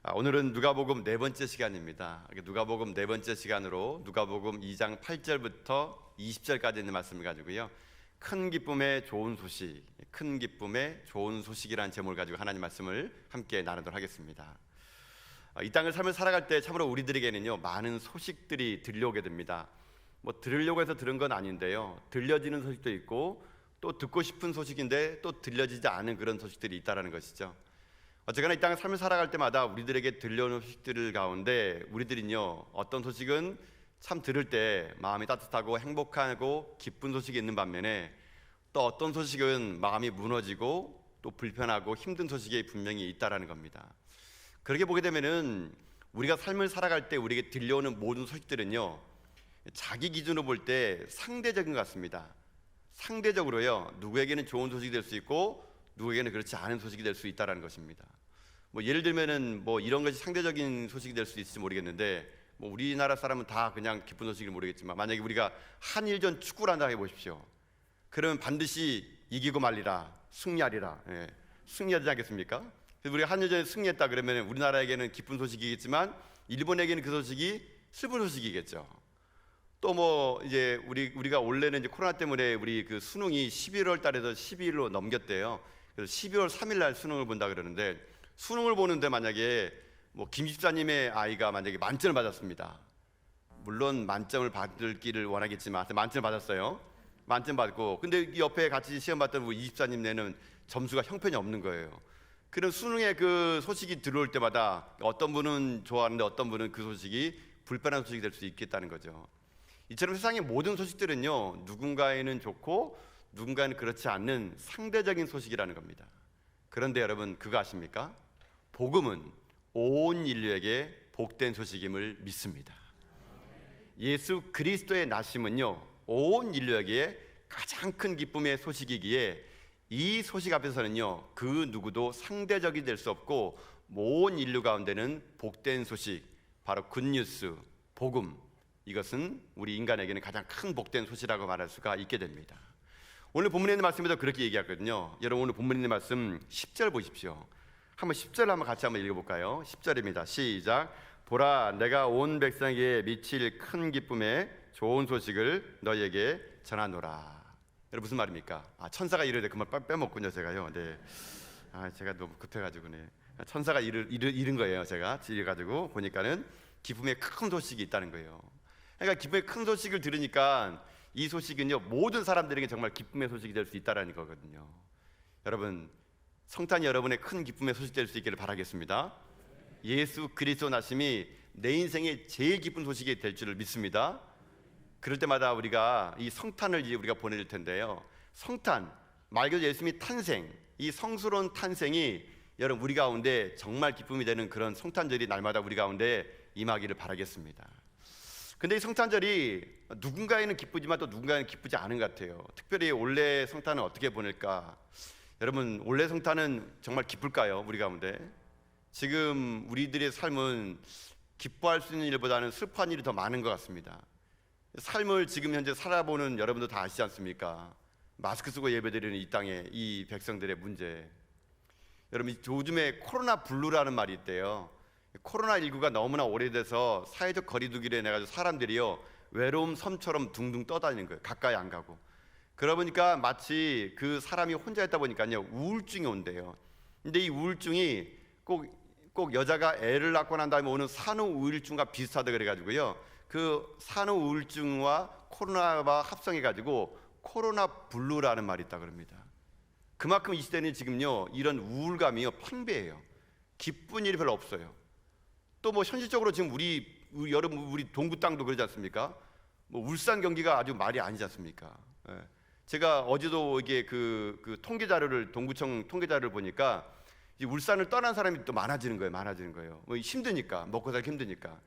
오늘은 누가복음 네 번째 시간입니다. 누가복음 네 번째 시간으로 누가복음 2장 8절부터 20절까지 있는 말씀을 가지고요, 큰 기쁨의 좋은 소식, 큰 기쁨의 좋은 소식이라는 제목을 가지고 하나님 말씀을 함께 나누도록 하겠습니다. 이 땅을 삶을 살아갈 때 참으로 우리들에게는요, 많은 소식들이 들려오게 됩니다. 들으려고 해서 들은 건 아닌데요, 들려지는 소식도 있고 또 듣고 싶은 소식인데 또 들려지지 않은 그런 소식들이 있다는 것이죠. 어쨌거나 이 땅을 삶을 살아갈 때마다 우리들에게 들려오는 소식들 가운데 우리들은요, 어떤 소식은 참 들을 때 마음이 따뜻하고 행복하고 기쁜 소식이 있는 반면에 또 어떤 소식은 마음이 무너지고 또 불편하고 힘든 소식이 분명히 있다라는 겁니다. 그렇게 보게 되면은 우리가 삶을 살아갈 때 우리에게 들려오는 모든 소식들은요, 자기 기준으로 볼 때 상대적인 것 같습니다. 상대적으로요, 누구에게는 좋은 소식이 될 수 있고 누구에게는 그렇지 않은 소식이 될 수 있다는 것입니다. 예를 들면은 이런 것이 상대적인 소식이 될 수 있을지 모르겠는데, 우리나라 사람은 다 그냥 기쁜 소식을 모르겠지만, 만약에 우리가 한일전 축구를 한다 해보십시오. 그러면 반드시 이기고 말리라, 승리하리라, 승리하지 않겠습니까? 그래서 우리가 한일전에 승리했다 그러면 우리나라에게는 기쁜 소식이겠지만 일본에게는 그 소식이 슬픈 소식이겠죠. 또 이제 우리가 원래는 이제 코로나 때문에 우리 그 수능이 11월 달에서 12일로 넘겼대요. 그래서 12월 3일 날 수능을 본다 그러는데, 수능을 보는데 만약에 김 집사님의 아이가 만약에 만점을 받았습니다. 물론 만점을 받을 길을 원하겠지만 만점을 받았어요. 만점 받고, 근데 이 옆에 같이 시험 봤던 우리 이 집사님 내는 점수가 형편이 없는 거예요. 그런 수능의 그 소식이 들어올 때마다 어떤 분은 좋아하는데 어떤 분은 그 소식이 불편한 소식이 될 수 있겠다는 거죠. 이처럼 세상의 모든 소식들은요, 누군가에는 좋고 누군가는 그렇지 않는 상대적인 소식이라는 겁니다. 그런데 여러분, 그거 아십니까? 복음은 온 인류에게 복된 소식임을 믿습니다. 예수 그리스도의 나심은요, 온 인류에게 가장 큰 기쁨의 소식이기에 이 소식 앞에서는요, 그 누구도 상대적이 될 수 없고 온 인류 가운데는 복된 소식, 바로 굿뉴스, 복음, 이것은 우리 인간에게는 가장 큰 복된 소식이라고 말할 수가 있게 됩니다. 오늘 본문에 있는 말씀에도 그렇게 얘기하거든요. 여러분, 오늘 본문에 있는 말씀 10절 보십시오. 한번 10절 한번 같이 한번 읽어볼까요? 10절입니다. 시작. 보라, 내가 온 백성에게 미칠 큰 기쁨의 좋은 소식을 너희에게 전하노라. 여러분, 무슨 말입니까? 천사가 이르되, 그 말 빼먹군요 제가요. 네. 제가 너무 급해가지고네. 천사가 이른 거예요. 제가 지려가지고 보니까는 기쁨의 큰 소식이 있다는 거예요. 그러니까 기쁨의 큰 소식을 들으니까 이 소식은요, 모든 사람들에게 정말 기쁨의 소식이 될 수 있다는 거거든요. 여러분, 성탄이 여러분의 큰 기쁨의 소식 될 수 있기를 바라겠습니다. 예수 그리스도 나심이 내 인생의 제일 기쁜 소식이 될 줄을 믿습니다. 그럴 때마다 우리가 이 성탄을 이제 우리가 보낼 텐데요, 성탄, 말 그대로 예수님이 탄생, 이 성스러운 탄생이 여러분 우리 가운데 정말 기쁨이 되는 그런 성탄절이 날마다 우리 가운데 임하기를 바라겠습니다. 근데 이 성탄절이 누군가에는 기쁘지만 또 누군가에는 기쁘지 않은 것 같아요. 특별히 올해 성탄은 어떻게 보낼까? 여러분, 올해 성탄은 정말 기쁠까요? 우리 가운데 지금 우리들의 삶은 기뻐할 수 있는 일보다는 슬퍼한 일이 더 많은 것 같습니다. 삶을 지금 현재 살아보는 여러분도 다 아시지 않습니까? 마스크 쓰고 예배드리는 이 땅의 이 백성들의 문제. 여러분, 요즘에 코로나 블루라는 말이 있대요. 코로나19가 너무나 오래돼서 사회적 거리두기를 해가지고 사람들이요, 외로움 섬처럼 둥둥 떠다니는 거예요. 가까이 안 가고. 그러다 보니까 마치 그 사람이 혼자 있다 보니까요, 우울증이 온대요. 근데 이 우울증이 꼭 여자가 애를 낳고 난 다음에 오는 산후 우울증과 비슷하다 그래가지고요, 그 산후 우울증과 코로나와 합성해가지고 코로나 블루라는 말이 있다 그럽니다. 그만큼 이 시대는 지금요, 이런 우울감이요, 팽배해요. 기쁜 일이 별로 없어요. 또 현실적으로 지금 여러분 우리 동구 땅도 그러지 않습니까? 울산 경기가 아주 말이 아니지 않습니까? 제가 어제도 이게 그 통계 자료를, 동구청 통계 자료를 보니까 이제 울산을 떠난 사람이 또 많아지는 거예요. 힘드니까, 먹고 살기 힘드니까.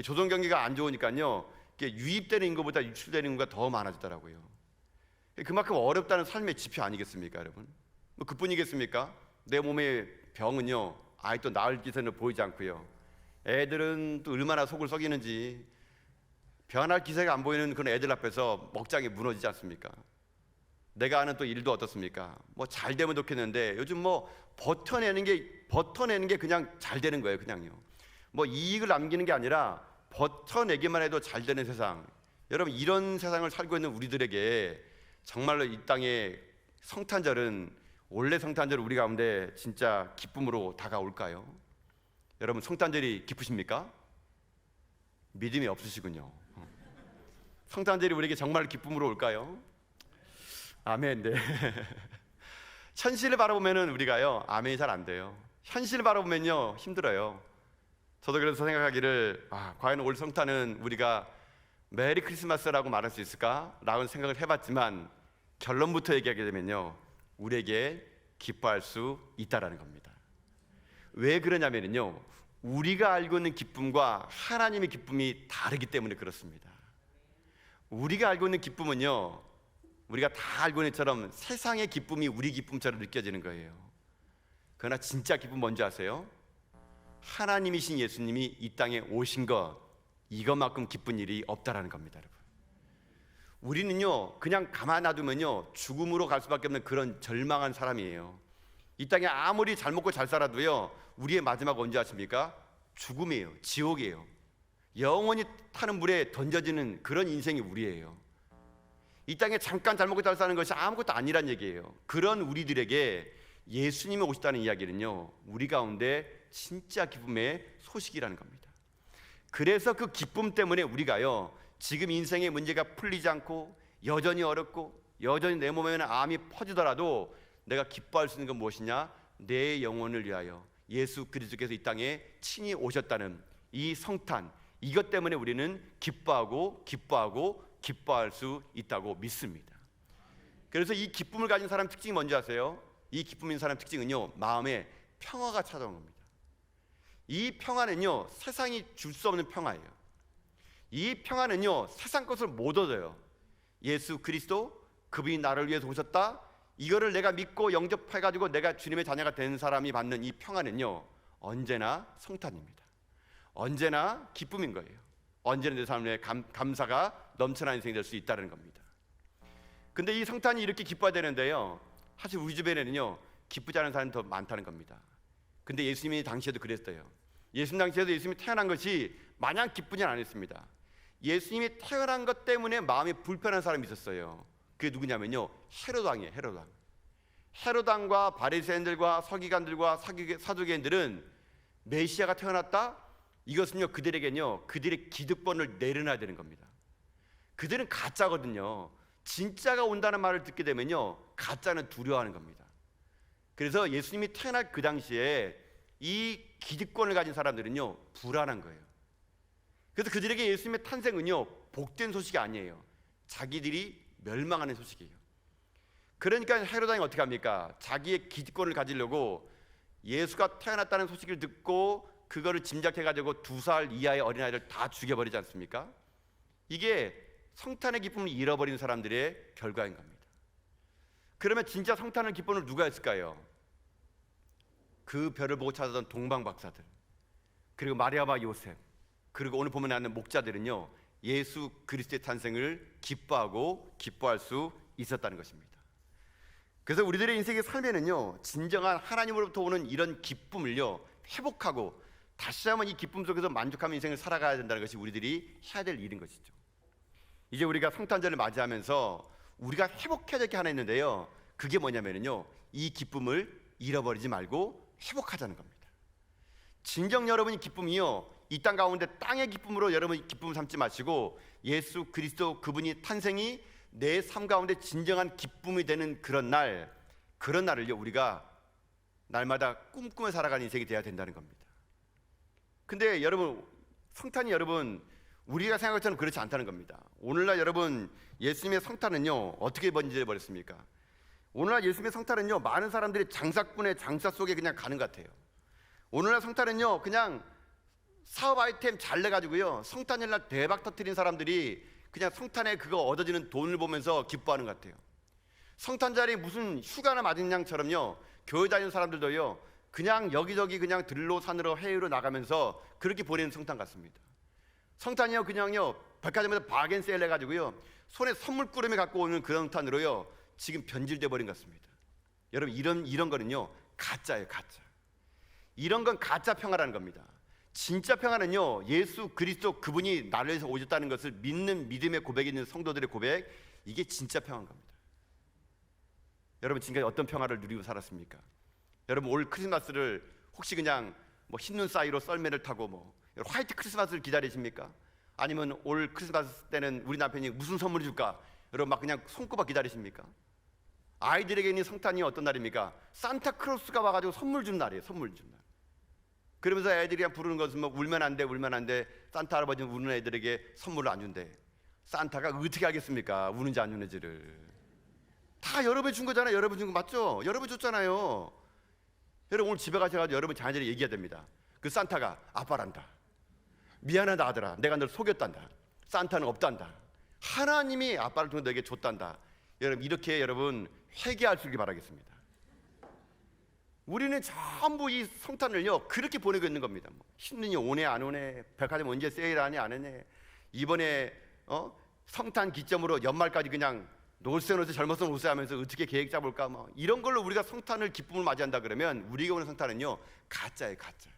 조선 경기가 안 좋으니까요, 이게 유입되는 인구보다 유출되는 인구가 더 많아지더라고요. 그만큼 어렵다는 삶의 지표 아니겠습니까, 여러분? 그뿐이겠습니까? 내 몸의 병은요, 또 나을 기세는 보이지 않고요. 애들은 또 얼마나 속을 썩이는지, 변할 기세가 안 보이는 그런 애들 앞에서 먹장이 무너지지 않습니까? 내가 아는 또 일도 어떻습니까? 뭐 잘 되면 좋겠는데 요즘 뭐 버텨내는 게 그냥 잘 되는 거예요. 그냥요. 뭐 이익을 남기는 게 아니라 버텨내기만 해도 잘 되는 세상. 여러분, 이런 세상을 살고 있는 우리들에게 정말로 이 땅의 성탄절은, 원래 성탄절 우리 가운데 진짜 기쁨으로 다가올까요? 여러분, 성탄절이 기쁘십니까? 믿음이 없으시군요. 성탄절이 우리에게 정말 기쁨으로 올까요? 아멘. 네. 현실을 바라보면은 우리가요, 아멘이 잘 안 돼요. 현실을 바라보면요, 힘들어요. 저도 그래서 생각하기를, 과연 올 성탄은 우리가 메리 크리스마스라고 말할 수 있을까? 라는 생각을 해봤지만 결론부터 얘기하게 되면요, 우리에게 기뻐할 수 있다라는 겁니다. 왜 그러냐면요, 우리가 알고 있는 기쁨과 하나님의 기쁨이 다르기 때문에 그렇습니다. 우리가 알고 있는 기쁨은요, 우리가 다 알고 있는 것처럼 세상의 기쁨이 우리 기쁨처럼 느껴지는 거예요. 그러나 진짜 기쁨 뭔지 아세요? 하나님이신 예수님이 이 땅에 오신 것, 이것만큼 기쁜 일이 없다라는 겁니다. 여러분, 우리는요 그냥 가만 놔두면요 죽음으로 갈 수밖에 없는 그런 절망한 사람이에요. 이 땅에 아무리 잘 먹고 잘 살아도요, 우리의 마지막 언제 아십니까? 죽음이에요. 지옥이에요. 영원히 타는 물에 던져지는 그런 인생이 우리예요. 이 땅에 잠깐 잘 먹고 잘 사는 것이 아무것도 아니란 얘기예요. 그런 우리들에게 예수님이 오셨다는 이야기는요, 우리 가운데 진짜 기쁨의 소식이라는 겁니다. 그래서 그 기쁨 때문에 우리가요, 지금 인생의 문제가 풀리지 않고 여전히 어렵고 여전히 내 몸에는 암이 퍼지더라도 내가 기뻐할 수 있는 건 무엇이냐? 내 영혼을 위하여 예수 그리스도께서 이 땅에 친히 오셨다는 이 성탄, 이것 때문에 우리는 기뻐하고 기뻐할 수 있다고 믿습니다. 그래서 이 기쁨을 가진 사람 특징이 뭔지 아세요? 이 기쁨인 사람 특징은요, 마음에 평화가 찾아오는 겁니다. 이 평화는요, 세상이 줄 수 없는 평화예요. 이 평화는요, 세상 것을 못 얻어요. 예수 그리스도, 그분이 나를 위해서 오셨다, 이거를 내가 믿고 영접해가지고 내가 주님의 자녀가 된 사람이 받는 이 평화는요, 언제나 성탄입니다. 언제나 기쁨인 거예요. 언제나 내 삶에 감사가 넘쳐나는 인생이 될 수 있다는 겁니다. 근데 이 성탄이 이렇게 기뻐야 되는데요, 사실 우리 주변에는요 기쁘지 않은 사람이 더 많다는 겁니다. 근데 예수님이 당시에도 그랬어요. 예수님 당시에도 예수님이 태어난 것이 마냥 기쁘진 않았습니다. 예수님이 태어난 것 때문에 마음이 불편한 사람이 있었어요. 그게 누구냐면요, 헤롯 왕이에요. 헤롯 왕과 바리새인들과 서기관들과 사두개인들은 메시아가 태어났다, 이것은요 그들에게는요 그들의 기득권을 내려놔야 되는 겁니다. 그들은 가짜거든요. 진짜가 온다는 말을 듣게 되면요, 가짜는 두려워하는 겁니다. 그래서 예수님이 태어날 그 당시에 이 기득권을 가진 사람들은요 불안한 거예요. 그래서 그들에게 예수님의 탄생은요 복된 소식이 아니에요. 자기들이 멸망하는 소식이에요. 그러니까 헤롯 왕이 어떻게 합니까? 자기의 기득권을 가지려고 예수가 태어났다는 소식을 듣고 그거를 짐작해가지고 2살 이하의 어린아이를 다 죽여버리지 않습니까? 이게 성탄의 기쁨을 잃어버린 사람들의 결과인 겁니다. 그러면 진짜 성탄의 기쁨을 누가 했을까요? 그 별을 보고 찾아던 동방박사들, 그리고 마리아와 요셉, 그리고 오늘 보면 나오는 목자들은요 예수 그리스도의 탄생을 기뻐할 수 있었다는 것입니다. 그래서 우리들의 인생의 삶에는요, 진정한 하나님으로부터 오는 이런 기쁨을요 회복하고 다시 한번 이 기쁨 속에서 만족하는 인생을 살아가야 된다는 것이 우리들이 해야 될 일인 것이죠. 이제 우리가 성탄절을 맞이하면서 우리가 회복해야 될 게 하나 있는데요, 그게 뭐냐면요, 이 기쁨을 잃어버리지 말고 회복하자는 겁니다. 진정 여러분이 기쁨이요, 이 땅 가운데 땅의 기쁨으로 여러분이 기쁨을 삼지 마시고 예수 그리스도 그분이 탄생이 내 삶 가운데 진정한 기쁨이 되는 그런 날을요 우리가 날마다 꿈꾸며 살아가는 인생이 되어야 된다는 겁니다. 근데 여러분, 성탄이 여러분 우리가 생각한 것처럼 그렇지 않다는 겁니다. 오늘날 여러분 예수님의 성탄은요 어떻게 번지해 버렸습니까? 오늘날 예수님의 성탄은요 많은 사람들이 장사꾼의 장사 속에 그냥 가는 것 같아요. 오늘날 성탄은요 그냥 사업 아이템 잘 내가지고요 성탄절날 대박 터뜨린 사람들이 그냥 성탄에 그거 얻어지는 돈을 보면서 기뻐하는 것 같아요. 성탄절이 무슨 휴가나 맞은 양처럼요 교회 다니는 사람들도요 그냥 여기저기 그냥 들로 산으로 해외로 나가면서 그렇게 보내는 성탄 같습니다. 성탄이요 그냥요 백화점에서 바겐세일 해가지고요 손에 선물꾸러미 갖고 오는 그런 성탄으로요 지금 변질돼 버린 것 같습니다. 여러분 이런 거는요 가짜예요, 가짜. 이런 건 가짜 평화라는 겁니다. 진짜 평화는요 예수 그리스도 그분이 나를 위해서 오셨다는 것을 믿는 믿음의 고백이 있는 성도들의 고백, 이게 진짜 평화인 겁니다. 여러분 지금까지 어떤 평화를 누리고 살았습니까? 여러분 올 크리스마스를 혹시 그냥 뭐 흰눈 사이로 썰매를 타고 뭐 화이트 크리스마스를 기다리십니까? 아니면 올 크리스마스 때는 우리 남편이 무슨 선물을 줄까? 여러분 막 그냥 손꼽아 기다리십니까? 아이들에게는 성탄이 어떤 날입니까? 산타크로스가 와가지고 선물 주는 날이에요. 선물 주는 날. 그러면서 애들이 그냥 부르는 것은 뭐 울면 안 돼, 울면 안 돼. 산타 할아버지는 우는 애들에게 선물을 안 준대. 산타가 어떻게 알겠습니까? 우는지 안 우는지를. 다 여러분이 준 거잖아요. 여러분 준 거 맞죠? 여러분 줬잖아요. 여러분 오늘 집에 가셔가지고 여러분 자녀들이 얘기해야 됩니다. 그 산타가 아빠란다. 미안하다 아들아, 내가 널 속였단다. 산타는 없단다. 하나님이 아빠를 통해 너에게 줬단다. 여러분 이렇게 여러분 회개할 수 있길 바라겠습니다. 우리는 전부 이 성탄을요 그렇게 보내고 있는 겁니다. 뭐, 신는이 오네 안 오네, 백화점 언제 세일하니 안 하네, 이번에 성탄 기점으로 연말까지 그냥 놀세 젊어서 놀세 하면서 어떻게 계획 짜볼까, 뭐 이런 걸로 우리가 성탄을 기쁨을 맞이한다 그러면 우리가 오는 성탄은요 가짜예요, 가짜.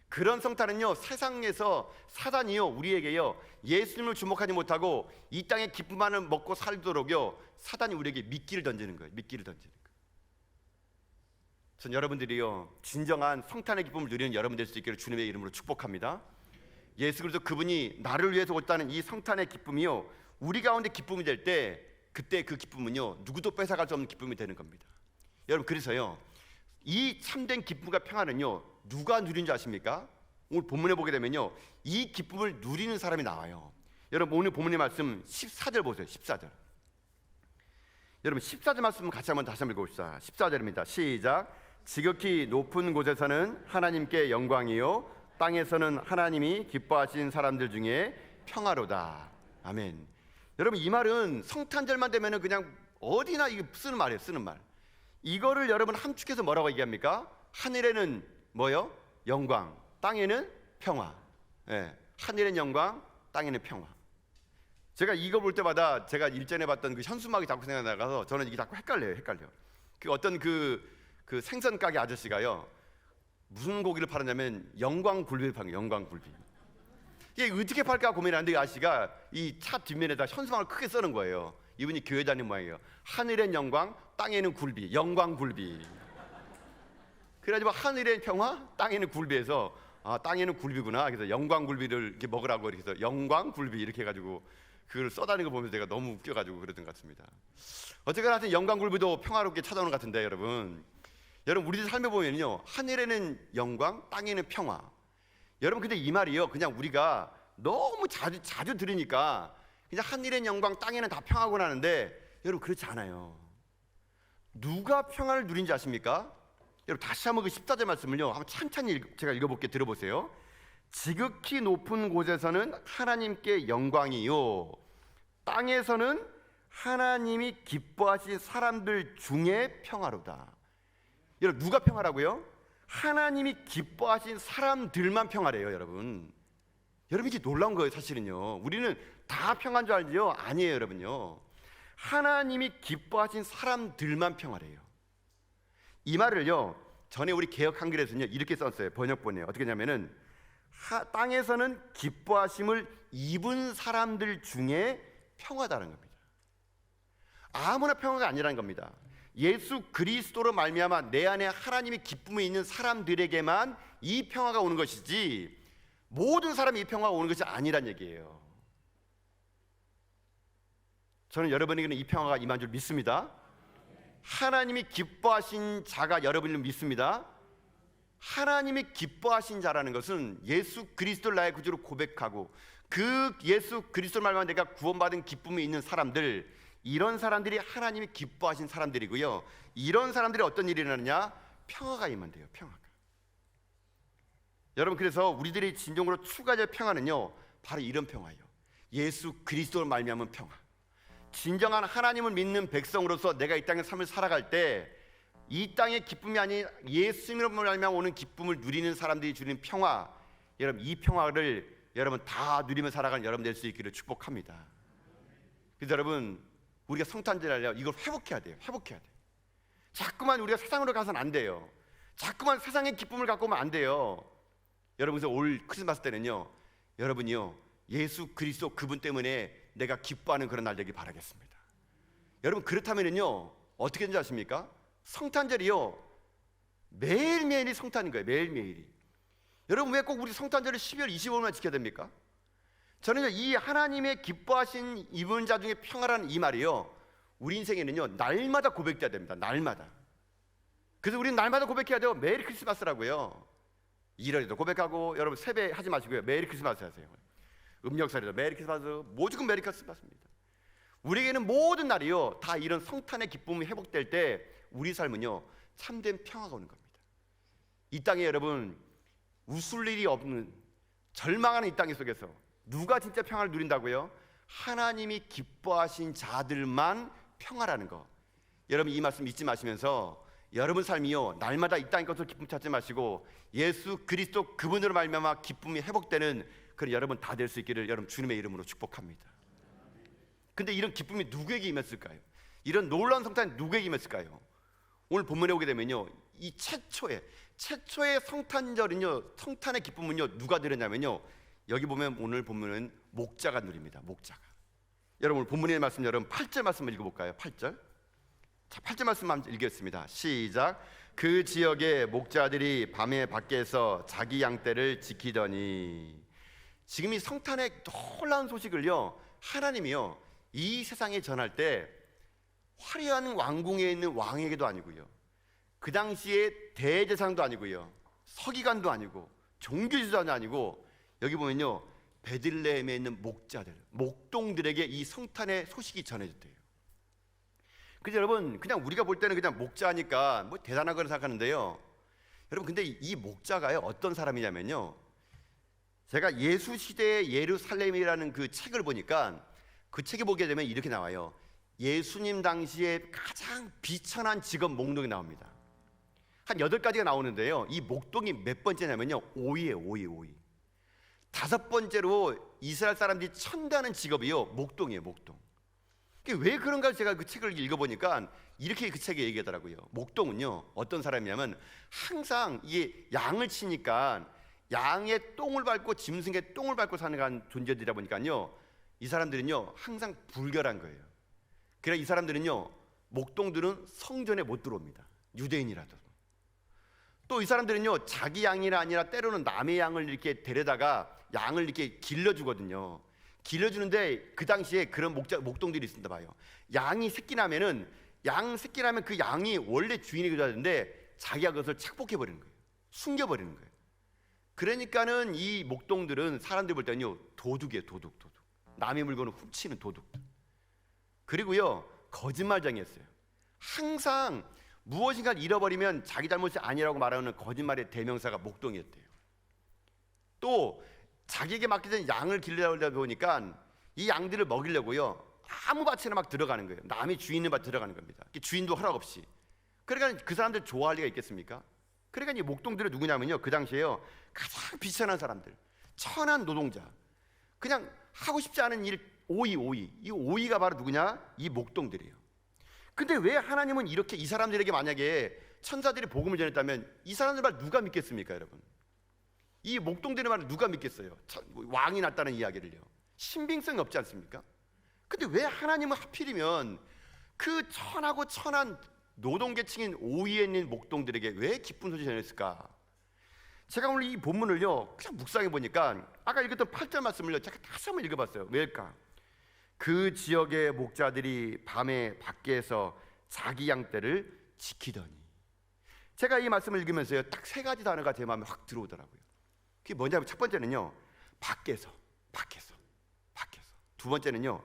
그런 성탄은요 세상에서 사단이요 우리에게요 예수님을 주목하지 못하고 이 땅의 기쁨만을 먹고 살도록요 사단이 우리에게 미끼를 던지는 거예요. 미끼를 던지는 거예요. 전 여러분들이요 진정한 성탄의 기쁨을 누리는 여러분 될 수 있기를 주님의 이름으로 축복합니다. 예수 그리스도 그분이 나를 위해서 오셨다는 이 성탄의 기쁨이요 우리 가운데 기쁨이 될 때 그때 그 기쁨은요 누구도 뺏어갈 수 없는 기쁨이 되는 겁니다. 여러분 그래서요 이 참된 기쁨과 평안은요 누가 누리는 줄 아십니까? 오늘 본문에 보게 되면요 이 기쁨을 누리는 사람이 나와요. 여러분 오늘 본문의 말씀 14절 보세요. 14절. 여러분 14절 말씀 같이 다시 한번 읽어봅시다. 14절입니다. 시작. 지극히 높은 곳에서는 하나님께 영광이요 땅에서는 하나님이 기뻐하신 사람들 중에 평화로다. 아멘. 여러분 이 말은 성탄절만 되면은 그냥 어디나 이게 쓰는 말이에요. 쓰는 말. 이거를 여러분 함축해서 뭐라고 얘기합니까? 하늘에는 뭐요? 영광, 땅에는 평화. 예, 하늘에는 영광, 땅에는 평화. 제가 이거 볼 때마다 제가 일전에 봤던 그 현수막이 자꾸 생각나서 저는 이게 자꾸 헷갈려요. 그 어떤 그 생선 가게 아저씨가요 무슨 고기를 팔았냐면 영광굴비를 파는 거예요. 영광굴비. 이게 어떻게 팔까 고민하는데 이 아저씨가 이 차 뒷면에다 현수막을 크게 써는 거예요. 이분이 교회 다니는 모양이에요. 하늘엔 영광, 땅에는 굴비, 영광굴비. 그래가지고 하늘엔 평화, 땅에는 굴비해서 아 땅에는 굴비구나. 그래서 영광굴비를 이렇게 먹으라고 이렇게 해서 영광굴비 이렇게 해가지고 그걸 써다니는 거 보면서 제가 너무 웃겨가지고 그러던 것 같습니다. 어쨌거나 하여튼 영광굴비도 평화롭게 찾아오는 것 같은데 여러분 우리들 삶에 보면요 하늘에는 영광, 땅에는 평화. 여러분 근데 이 말이요 그냥 우리가 너무 자주 들으니까 그냥 하늘엔 영광, 땅에는 다 평화고 하는데 여러분 그렇지 않아요. 누가 평화를 누린지 아십니까? 여러분 다시 한번 그 14절 말씀을요 한번 찬찬히 제가 읽어볼게. 들어보세요. 지극히 높은 곳에서는 하나님께 영광이요 땅에서는 하나님이 기뻐하신 사람들 중에 평화로다. 여러분 누가 평화라고요? 하나님이 기뻐하신 사람들만 평화래요. 여러분 이게 놀라운 거예요. 사실은요 우리는 다 평화인 줄 알지요? 아니에요. 여러분요 하나님이 기뻐하신 사람들만 평화래요. 이 말을요 전에 우리 개역 한글에서는요 이렇게 썼어요. 번역본에 어떻게 했냐면은 땅에서는 기뻐하심을 입은 사람들 중에 평화다는 겁니다. 아무나 평화가 아니라는 겁니다. 예수 그리스도로 말미암아 내 안에 하나님의 기쁨이 있는 사람들에게만 이 평화가 오는 것이지 모든 사람이 이 평화가 오는 것이 아니란 얘기예요. 저는 여러분에게는 이 평화가 임한 줄 믿습니다. 하나님이 기뻐하신 자가 여러분을 믿습니다. 하나님이 기뻐하신 자라는 것은 예수 그리스도를 나의 구주로 고백하고 그 예수 그리스도를 말미암아 내가 구원받은 기쁨이 있는 사람들, 이런 사람들이 하나님이 기뻐하신 사람들이고요. 이런 사람들이 어떤 일이 일어나느냐? 평화가 임한대요. 평화가. 여러분 그래서 우리들이 진정으로 추가될 평화는요 바로 이런 평화예요. 예수 그리스도를 말미암은 평화. 진정한 하나님을 믿는 백성으로서 내가 이 땅의 삶을 살아갈 때 이 땅의 기쁨이 아닌 예수님으로 말미암아 오는 기쁨을 누리는 사람들이 주는 평화, 여러분 이 평화를 여러분 다 누리며 살아가는 여러분 될 수 있기를 축복합니다. 그래서 여러분 우리가 성탄절 하려 이걸 회복해야 돼요. 회복해야 돼요. 자꾸만 우리가 세상으로 가서는 안 돼요. 자꾸만 세상의 기쁨을 갖고 오면 안 돼요. 여러분, 그래서 올 크리스마스 때는요, 여러분이요, 예수 그리스도 그분 때문에 내가 기뻐하는 그런 날 되길 바라겠습니다. 여러분, 그렇다면은요, 어떻게 되는지 아십니까? 성탄절이요, 매일매일이 성탄인 거예요. 매일매일이. 여러분, 왜 꼭 우리 성탄절을 12월 25일만 지켜야 됩니까? 저는요, 이 하나님의 기뻐하신 입은 자 중에 평화라는 이 말이요, 우리 인생에는요, 날마다 고백돼야 됩니다. 날마다. 그래서 우리는 날마다 고백해야 돼요. 메리 크리스마스라고요. 1월에도 고백하고, 여러분 세배 하지 마시고요, 메리 크리스마스 하세요. 음력설에도 메리 크리스마스, 모두금 메리 크리스마스입니다. 우리에게는 모든 날이요, 다 이런 성탄의 기쁨이 회복될 때 우리 삶은요, 참된 평화가 오는 겁니다. 이 땅에 여러분, 웃을 일이 없는 절망하는 이 땅 속에서 누가 진짜 평화를 누린다고요? 하나님이 기뻐하신 자들만 평화라는 거. 여러분, 이 말씀 잊지 마시면서 여러분 삶이요, 날마다 이 땅의 것을 기쁨 찾지 마시고 예수 그리스도 그분으로 말미암아 기쁨이 회복되는 그런 여러분 다 될 수 있기를 여러분 주님의 이름으로 축복합니다. 근데 이런 기쁨이 누구에게 임했을까요? 이런 놀라운 성탄이 누구에게 임했을까요? 오늘 본문에 오게 되면요, 이 최초의 성탄절은요, 성탄의 기쁨은요, 누가 누렸냐면요, 여기 보면 오늘 본문은 목자가 누립니다. 목자가. 여러분, 오늘 본문의 말씀, 여러분 8절 말씀을 읽어볼까요? 8절. 자, 8절 말씀 한번 읽겠습니다. 시작. 그 지역의 목자들이 밤에 밖에서 자기 양떼를 지키더니. 지금 이 성탄의 놀라운 소식을요, 하나님이요, 이 세상에 전할 때 화려한 왕궁에 있는 왕에게도 아니고요, 그 당시에 대제사장도 아니고요, 서기관도 아니고 종교지도자도 아니고, 여기 보면요, 베들레헴에 있는 목자들, 목동들에게 이 성탄의 소식이 전해졌대요. 그래서 여러분, 그냥 우리가 볼 때는 그냥 목자니까 뭐 대단하거나 생각하는데요, 여러분, 근데 이 목자가요, 어떤 사람이냐면요, 제가 예수 시대의 예루살렘이라는 그 책을 보니까 그 책에 보게 되면 이렇게 나와요. 예수님 당시에 가장 비천한 직업 목록이 나옵니다. 한 8가지가 나오는데요, 이 목동이 몇 번째냐면요, 5위예요. 5위. 5번째로 이스라엘 사람들이 천대하는 직업이요, 목동이에요. 목동. 왜 그런가 제가 그 책을 읽어보니까 이렇게 그 책에 얘기하더라고요. 목동은요, 어떤 사람이냐면 항상 이게 양을 치니까 양의 똥을 밟고 짐승의 똥을 밟고 사는 존재들이다 보니까요, 이 사람들은요 항상 불결한 거예요. 그래서 이 사람들은요, 목동들은 성전에 못 들어옵니다. 유대인이라도. 또 이 사람들은요, 자기 양이 아니라 때로는 남의 양을 이렇게 데려다가 양을 이렇게 길러주거든요. 길러주는데 그 당시에 그런 목동들이 있습니다. 봐요. 양이 새끼 나면은, 양 새끼 나면 그 양이 원래 주인에게 줘야 되는데 자기가 그것을 착복해버리는 거예요. 숨겨버리는 거예요. 그러니까는 이 목동들은 사람들 볼 때는요, 도둑이에요. 도둑. 남의 물건을 훔치는 도둑들. 그리고요, 거짓말쟁이였어요. 항상 무엇인가 잃어버리면 자기 잘못이 아니라고 말하는 거짓말의 대명사가 목동이었대요. 또 자기에게 맡겨진 양을 길러다 보니까 이 양들을 먹이려고요, 아무 밭에나 막 들어가는 거예요. 남의 주인 있는 밭 들어가는 겁니다. 주인도 허락 없이. 그러니까 그 사람들 좋아할 리가 있겠습니까? 그러니까 이 목동들은 누구냐면요, 그 당시에요, 가장 비천한 사람들, 천한 노동자, 그냥 하고 싶지 않은 일, 5위. 이 5위가 바로 누구냐? 이 목동들이에요. 근데 왜 하나님은 이렇게 이 사람들에게 만약에 천사들이 복음을 전했다면 이 사람들 말 누가 믿겠습니까, 여러분? 이 목동들의 말을 누가 믿겠어요? 왕이 났다는 이야기를요. 신빙성이 없지 않습니까? 근데 왜 하나님은 하필이면 그 천하고 천한 노동계층인 5위에 있는 목동들에게 왜 기쁜 소식을 전했을까? 제가 오늘 이 본문을요, 그냥 묵상해 보니까 아까 읽었던 8절 말씀을요, 제가 다시 한번 읽어봤어요. 왜일까? 그 지역의 목자들이 밤에 밖에서 자기 양떼를 지키더니. 제가 이 말씀을 읽으면서요, 딱 3가지 단어가 제 마음에 확 들어오더라고요. 그게 뭐냐면, 첫 번째는요, 밖에서. 두 번째는요,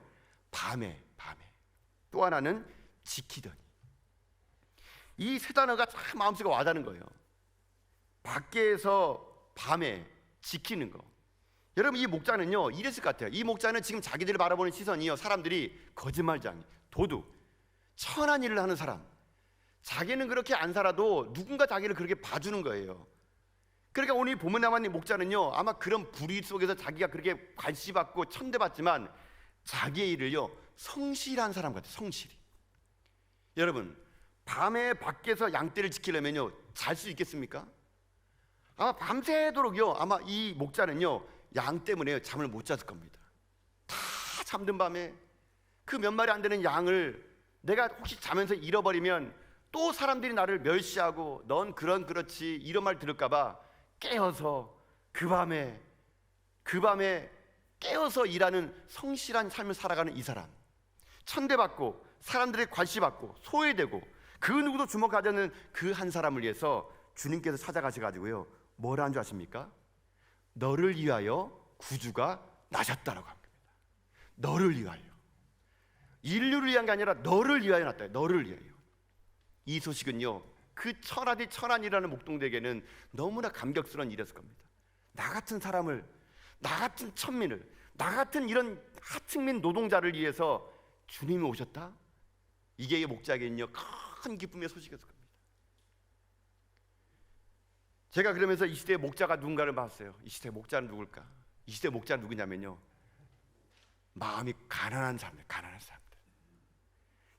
밤에. 또 하나는 지키더니. 이 3단어가 참 마음속에 와닿는 거예요. 밖에서 밤에 지키는 거. 여러분, 이 목자는요, 이랬을 것 같아요. 이 목자는 지금 자기들을 바라보는 시선이요, 사람들이 거짓말쟁이, 도둑, 천한 일을 하는 사람. 자기는 그렇게 안 살아도 누군가 자기를 그렇게 봐주는 거예요. 그러니까 오늘 이 본문에 나온 이 목자는요, 아마 그런 불의 속에서 자기가 그렇게 관심받고 천대받지만 자기의 일을요 성실한 사람 같아요. 성실히. 여러분, 밤에 밖에서 양떼를 지키려면요 잘 수 있겠습니까? 아마 밤새도록요 아마 이 목자는요 양 때문에 잠을 못 잤을 겁니다. 다 잠든 밤에 그 몇 마리 안 되는 양을 내가 혹시 자면서 잃어버리면 또 사람들이 나를 멸시하고 넌 그렇지 이런 말 들을까 봐 깨어서 그 밤에 깨어서 일하는 성실한 삶을 살아가는 이 사람, 천대받고 사람들의 관심받고 소외되고 그 누구도 주목하지 않는 그 한 사람을 위해서 주님께서 찾아가셔가지고요 뭐라 한 줄 아십니까? 너를 위하여 구주가 나셨다라고 합니다. 너를 위하여. 인류를 위한 게 아니라 너를 위하여 났다. 너를 위하여. 이 소식은요 그 천하디 천한이라는 목동대에게는 너무나 감격스러운 일이었을 겁니다. 나 같은 사람을, 나 같은 천민을, 나 같은 이런 하층민 노동자를 위해서 주님이 오셨다? 이게 이 목자에게는요 큰 기쁨의 소식이었을 겁니다. 제가 그러면서 이 시대의 목자가 누군가를 봤어요. 이 시대의 목자는 누굴까? 이 시대의 목자는 누구냐면요 마음이 가난한 사람들, 가난한 사람들.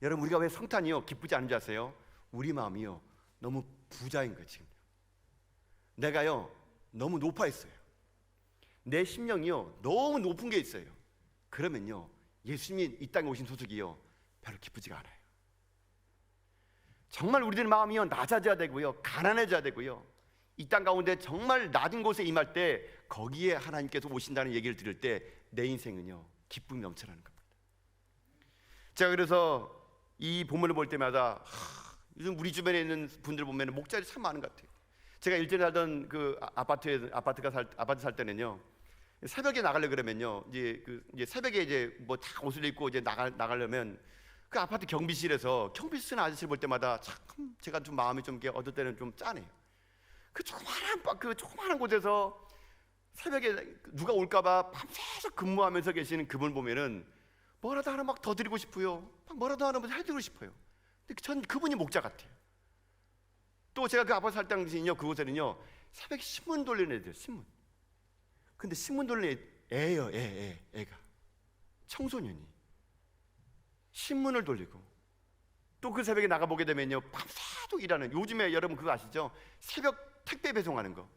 여러분, 우리가 왜 성탄이요 기쁘지 않은 줄 아세요? 우리 마음이요 너무 부자인 거예요. 지금 내가요 너무 높아 있어요. 내 심령이요 너무 높은 게 있어요. 그러면요 예수님이 이 땅에 오신 소식이요 별로 기쁘지가 않아요. 정말 우리들 마음이요 낮아져야 되고요 가난해져야 되고요 이 땅 가운데 정말 낮은 곳에 임할 때 거기에 하나님께서 오신다는 얘기를 들을 때 내 인생은요 기쁨이 넘쳐나는 겁니다. 제가 그래서 이 본문을 볼 때마다 요즘 우리 주변에 있는 분들 보면 목자들이 참 많은 것 같아요. 제가 일전에 살던 그 아파트 살 때는요 새벽에 나가려 그러면요 이제 새벽에 이제 뭐 다 옷을 입고 이제 나가려면 그 아파트 경비실에서 경비 쓰는 아저씨를 볼 때마다 참 제가 좀 마음이 좀 어떨 때는 좀 짠해요. 그 조그마한 곳에서 새벽에 누가 올까봐 밤새서 근무하면서 계시는 그분 보면은 뭐라도 하나 막 더 드리고 싶어요. 막 뭐라도 하나 해드리고 싶어요. 근데 전 그분이 목자 같아요. 또 제가 그 아파트 살 당시는요 그곳에는요 새벽에 신문 돌리는 애들, 신문. 근데 신문 돌리는 애예요, 애가 청소년이 신문을 돌리고 또 그 새벽에 나가보게 되면요 밤새도록 일하는, 요즘에 여러분 그거 아시죠? 새벽 택배 배송하는 거.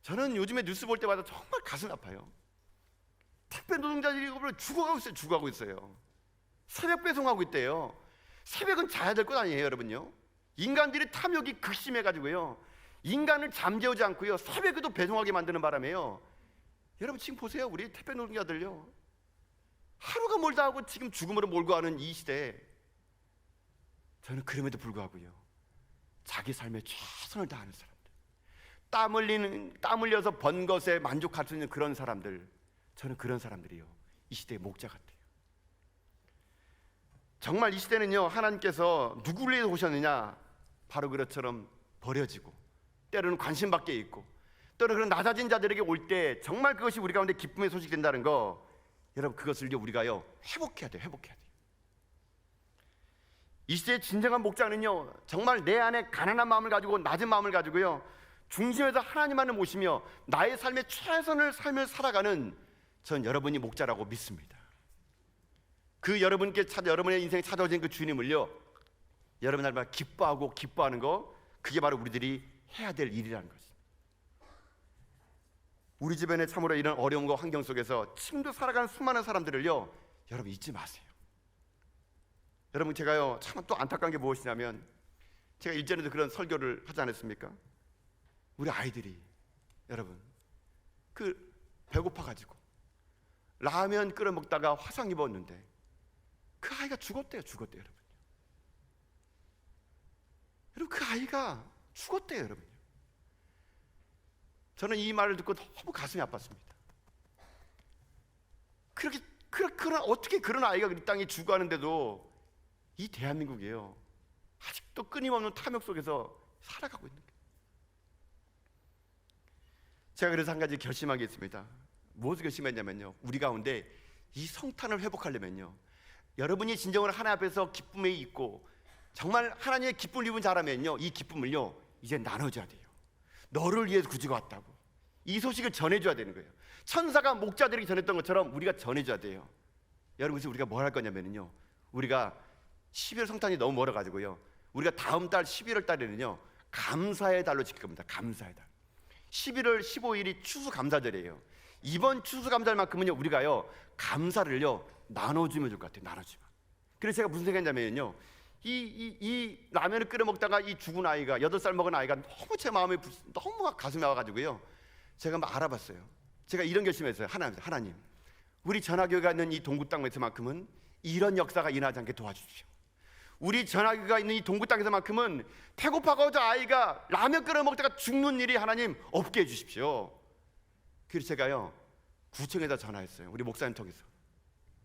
저는 요즘에 뉴스 볼 때마다 정말 가슴 아파요. 택배 노동자들이 죽어가고 있어요. 새벽 배송하고 있대요. 새벽은 자야 될 것 아니에요, 여러분요? 인간들이 탐욕이 극심해가지고요 인간을 잠재우지 않고요 새벽에도 배송하게 만드는 바람에요. 여러분 지금 보세요, 우리 택배 노동자들요 하루가 멀다 하고 지금 죽음으로 몰고 가는 이 시대에 저는 그럼에도 불구하고요 자기 삶에 최선을 다하는 사람들, 땀 흘려서 번 것에 만족할 수 있는 그런 사람들, 저는 그런 사람들이요 이 시대의 목자 같아요. 정말 이 시대는요 하나님께서 누구를 위해 오셨느냐, 바로 그것처럼 버려지고 때로는 관심 밖에 있고 때로는 그런 낮아진 자들에게 올 때 정말 그것이 우리 가운데 기쁨의 소식이 된다는 거, 여러분 그것을요 우리가요 회복해야 돼요. 이 시대의 진정한 목자는요 정말 내 안에 가난한 마음을 가지고 낮은 마음을 가지고요 중심에서 하나님만을 모시며 나의 삶의 최선을 삶을 살아가는 전 여러분이 목자라고 믿습니다. 그 여러분의 인생에 찾아오신 그 주님을요 여러분 날마다 기뻐하는 거, 그게 바로 우리들이 해야 될 일이라는 것입니다. 우리 주변에 참으로 이런 어려움과 환경 속에서 지금도 살아가는 수많은 사람들을요 여러분 잊지 마세요. 여러분 제가요 참 또 안타까운 게 무엇이냐면, 제가 일전에도 그런 설교를 하지 않았습니까? 우리 아이들이 여러분 그 배고파가지고 라면 끓여 먹다가 화상 입었는데 그 아이가 죽었대요 여러분. 여러분 그 아이가 죽었대요 여러분. 저는 이 말을 듣고 너무 가슴이 아팠습니다. 어떻게 그런 아이가 이 땅에 죽어가는데도 이 대한민국이에요 아직도 끊임없는 탐욕 속에서 살아가고 있는 거예요. 제가 그래서 한 가지 결심한 게 있습니다. 무엇을 결심했냐면요, 우리 가운데 이 성탄을 회복하려면요 여러분이 진정으로 하나님 앞에서 기쁨에 있고 정말 하나님의 기쁨을 입은 자라면요 이 기쁨을요 이제 나눠줘야 돼요. 너를 위해서 구주가 왔다고, 이 소식을 전해줘야 되는 거예요. 천사가 목자들에게 전했던 것처럼 우리가 전해줘야 돼요. 여러분, 그래서 우리가 뭘 할 거냐면요, 우리가 11월 성탄이 너무 멀어가지고요, 우리가 다음 달 11월 달에는요 감사의 달로 지킬 겁니다. 감사의 달. 11월 15일이 추수감사절이에요. 이번 추수감사절만큼은요 우리가요 감사를요 나눠주면 좋을 것 같아요. 나눠주면. 그래서 제가 무슨 생각했냐면요, 이 라면을 끓여 먹다가 이 죽은 아이가, 8살 먹은 아이가 너무 제 마음에 너무 가슴에 와가지고요, 제가 막 알아봤어요. 제가 이런 결심했어요. 하나님, 우리 전화교회가 있는 이 동구 땅에서만큼은 이런 역사가 일어나지 않게 도와주십시오. 우리 전화교회가 있는 이 동구 땅에서만큼은 배고파가지고 아이가 라면 끓여 먹다가 죽는 일이 하나님 없게 해주십시오. 그래서 제가요 구청에다 전화했어요. 우리 목사님 통해서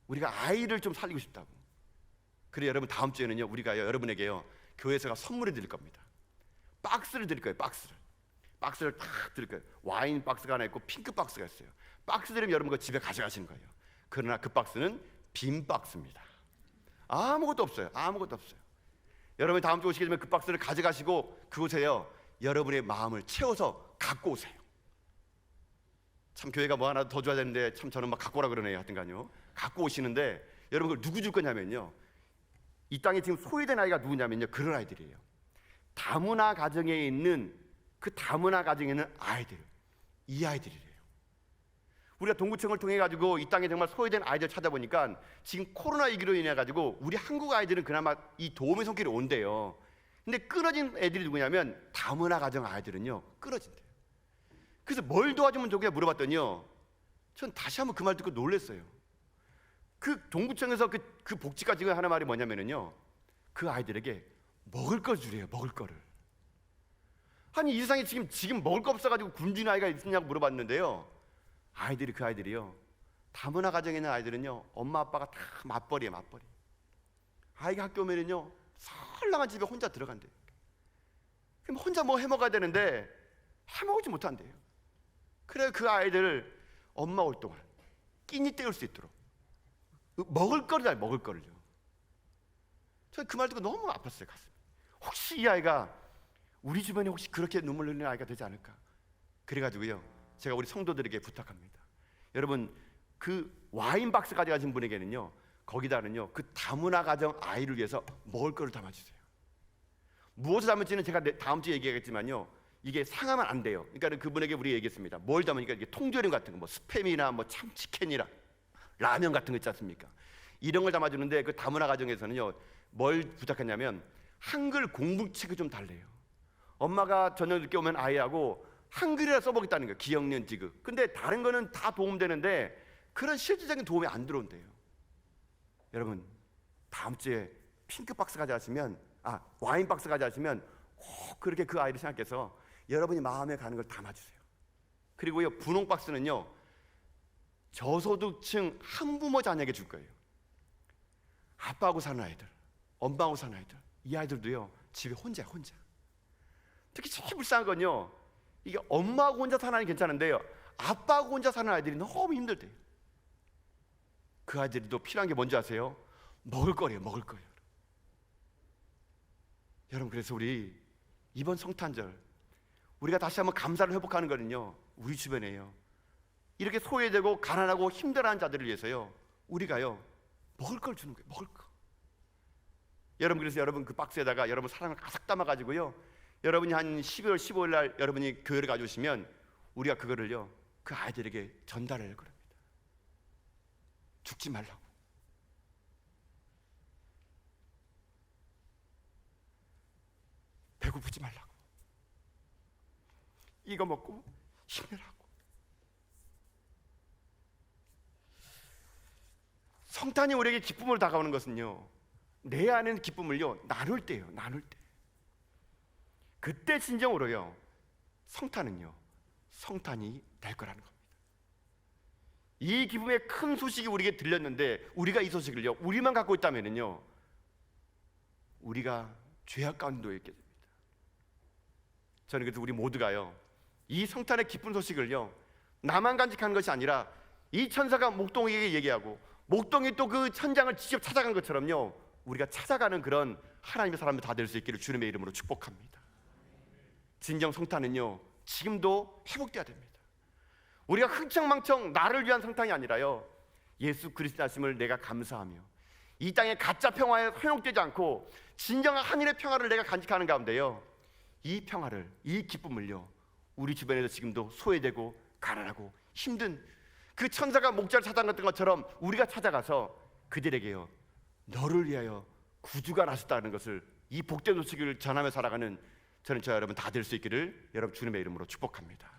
우리가 아이를 좀 살리고 싶다고. 그래 여러분, 다음 주에는요 우리가 여러분에게요 교회에서가 선물을 드릴 겁니다. 박스를 드릴 거예요. 박스를 탁 드릴 거예요. 와인 박스가 하나 있고 핑크 박스가 있어요. 박스 드리면 여러분 그 집에 가져가시는 거예요. 그러나 그 박스는 빈 박스입니다. 아무것도 없어요. 여러분 다음 주 오시게 되면 그 박스를 가져가시고 그곳에요 여러분의 마음을 채워서 갖고 오세요. 참 교회가 뭐 하나 더 줘야 되는데 참 저는 막 갖고 오라 그러네요. 하여튼간요 갖고 오시는데 여러분 그걸 누구 줄 거냐면요, 이 땅에 지금 소외된 아이가 누구냐면요, 그런 아이들이에요. 다문화 가정에 있는 그 다문화 가정에 있는 아이들, 이 아이들이래요. 우리가 동구청을 통해 가지고 이 땅에 정말 소외된 아이들 찾아보니까 지금 코로나 위기로 인해 가지고 우리 한국 아이들은 그나마 이 도움의 손길이 온대요. 근데 끊어진 애들이 누구냐면 다문화 가정 아이들은요 끊어진대요. 그래서 뭘 도와주면 좋겠냐 물어봤더니요, 전 다시 한번 그 말 듣고 놀랐어요. 그 동구청에서 그 복지가 지금 하는 말이 뭐냐면요, 그 아이들에게 먹을 걸 주래요. 먹을 거를. 아니 이 세상에 지금 먹을 거 없어가지고 굶주린 아이가 있느냐고 물어봤는데요, 그 아이들이요 다문화 가정에 있는 아이들은요 엄마 아빠가 다 맞벌이에요. 맞벌이. 아이가 학교 오면은요 설렁한 집에 혼자 들어간대요. 그럼 혼자 뭐 해먹어야 되는데 해먹지 못한대요. 그래 그 아이들을 엄마 올 동안 끼니 때울 수 있도록 먹을 거를 먹을 거를요. 저는 그 말 듣고 너무 아팠어요. 가슴이. 혹시 이 아이가 우리 주변에 혹시 그렇게 눈물 흘리는 아이가 되지 않을까. 그래가지고요 제가 우리 성도들에게 부탁합니다. 여러분 그 와인 박스 가져가신 분에게는요 거기다는요 그 다문화 가정 아이를 위해서 먹을 거를 담아주세요. 무엇을 담을지는 제가 다음 주에 얘기하겠지만요, 이게 상하면 안 돼요. 그러니까 그분에게 우리 얘기했습니다. 뭘 담으니까 이게 통조림 같은 거, 뭐 스팸이나 뭐 참치캔이나 라면 같은 거 있지 않습니까? 이런 걸 담아주는데 그 다문화 가정에서는요 뭘 부탁했냐면 한글 공부책을 좀 달래요. 엄마가 저녁 늦게 오면 아이하고 한글이라 써보겠다는 거예요. 기억년 지급. 근데 다른 거는 다 도움되는데 그런 실질적인 도움이 안 들어온대요. 여러분 다음 주에 핑크 박스 가져가시면, 와인 박스 가져가시면 꼭 그렇게 그 아이를 생각해서 여러분이 마음에 가는 걸 담아주세요. 그리고요 분홍 박스는요 저소득층 한부모 자녀에게 줄 거예요. 아빠하고 사는 아이들, 엄마하고 사는 아이들, 이 아이들도요 집에 혼자. 특히 제일 불쌍한 건요, 이게 엄마하고 혼자 사는 아이는 괜찮은데요 아빠하고 혼자 사는 아이들이 너무 힘들대요. 그 아이들도 필요한 게 뭔지 아세요? 먹을 거예요. 여러분 그래서 우리 이번 성탄절 우리가 다시 한번 감사를 회복하는 거는요 우리 주변에요 이렇게 소외되고 가난하고 힘들어하는 자들을 위해서요 우리가요 먹을 걸 주는 거예요. 먹을 거. 여러분 그래서 여러분 그 박스에다가 여러분 사랑을 가득 담아가지고요, 여러분이 한 12월 15일 날 여러분이 교회를 가져오시면 우리가 그거를요 그 아이들에게 전달할 겁니다. 죽지 말라고. 배고프지 말라고. 이거 먹고 힘내라고. 성탄이 우리에게 기쁨으로 다가오는 것은요 내 안에 기쁨을요 나눌 때예요. 나눌 때. 그때 진정으로요 성탄은요 성탄이 될 거라는 겁니다. 이 기쁨의 큰 소식이 우리에게 들렸는데 우리가 이 소식을요 우리만 갖고 있다면은요 우리가 죄악 가운데 놓여 있게 됩니다. 저는 그래서 우리 모두가요 이 성탄의 기쁜 소식을요 나만 간직하는 것이 아니라 이 천사가 목동에게 얘기하고 목동이 또 그 현장을 직접 찾아간 것처럼요 우리가 찾아가는 그런 하나님의 사람들 다 될 수 있기를 주님의 이름으로 축복합니다. 진정 성탄은요 지금도 회복돼야 됩니다. 우리가 흥청망청 나를 위한 성탄이 아니라요, 예수 그리스도 나심을 내가 감사하며 이 땅의 가짜 평화에 소용되지 않고 진정한 하늘의 평화를 내가 간직하는 가운데요, 이 평화를, 이 기쁨을요, 우리 주변에서 지금도 소외되고 가난하고 힘든 그 천사가 목자를 찾아갔던 것처럼 우리가 찾아가서 그들에게요, 너를 위하여 구주가 나섰다는 것을, 이 복된 소식을 전하며 살아가는 저는 저 여러분 다 될 수 있기를 여러분 주님의 이름으로 축복합니다.